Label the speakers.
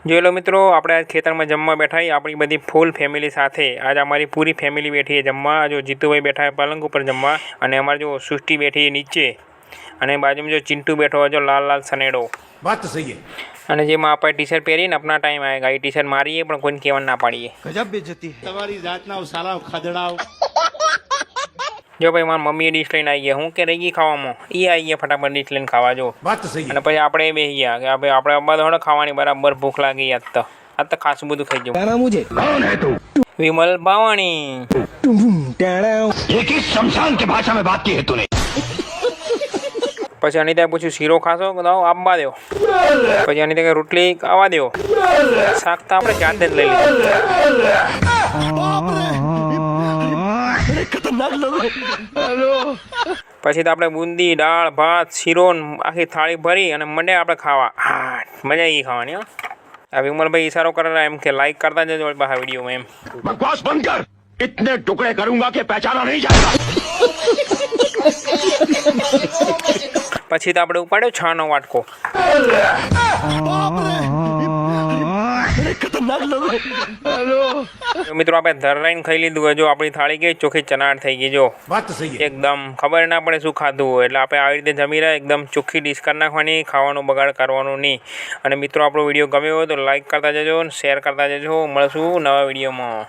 Speaker 1: જોઈ લો મિત્રો, આપણે આજ ખેતરમાં જમવા બેઠા આપણી બધી ફૂલ ફેમિલી સાથે। આજ અમારી પૂરી ફેમિલી બેઠી છે જમવા। જો જીતુભાઈ બેઠા પલંગ ઉપર જમવા, અને અમારે જો સૃષ્ટિ બેઠી નીચે, અને બાજુમાં જો ચિंटू बैठो जो लाल लाल सनेड़ो।
Speaker 2: बात तो सही है।
Speaker 1: અને જેમાં આપણે ટી-શર્ટ પહેરીને अपना टाइम आएगा ये टी-शर्ट मारीए પણ કોઈને કહેવા ના પાડીએ।
Speaker 2: गजब बेइज्जती है तुम्हारी जातना साला खदड़ाओ।
Speaker 1: जो भाई मार मम्मी डिश लઈને આવી ગયા, હું કે રહી ગઈ ખાવામાં, ઈ આવી ગયા ફટાફટ ડિશ લઈને ખાવા જો।
Speaker 2: बात तो सही है।
Speaker 1: અને પછી આપણે બેહી ગયા કે આપણે અબ્બા થોડા ખાવાની બરાબર ભૂખ લાગી આજ તો ખાસું બધું ખાઈ જવું।
Speaker 3: गाना मुझे
Speaker 2: कौन है तू?
Speaker 1: विमल बावाणी।
Speaker 2: ये किस शमशान की भाषा में बात की है तूने?
Speaker 1: પછી અનિતાએ પૂછ્યું શીરો ખાશો તો આપવા દો। પછી અનિતા કે રોટલી આવવા દો। શાક તો આપણે જાતે જ લઈ લીધું। પછી તો આપણે બુંદી દાળ ભાત શીરો આખી થાળી ભરી અને મંડે આપણે ખાવા। હા મજા આવી ખાવાની હો। આ વિમલભાઈ ઈશારો કરે એમ કે લાઈક કરતા જજો આ વિડીયોમાં એમ।
Speaker 2: बकवास बंद कर, इतने टुकड़े करूंगा कि पहचाना नहीं जाएगा।
Speaker 1: પછી તો આપણે ઉપાડ્યો છાનો વાટકો। મિત્રો આપણે ધરાઈને ખાઈ લીધું। જો આપણી થાળી ગઈ ચોખ્ખી ચનાટ થઈ ગઈ। જો
Speaker 2: बात तो सही है।
Speaker 1: એકદમ ખબર ના પડે શું ખાધું હોય। એટલે આપણે આવી રીતે જમી રહ્યા એકદમ ચોખ્ખી ડીશ કરી નાખવાની, ખાવાનો બગાડ કરવાનો નહીં। અને મિત્રો આપણો વિડીયો ગમ્યો હોય તો લાઈક કરતા જજો અને શેર કરતા જજો। મળશું નવા વિડીયોમાં।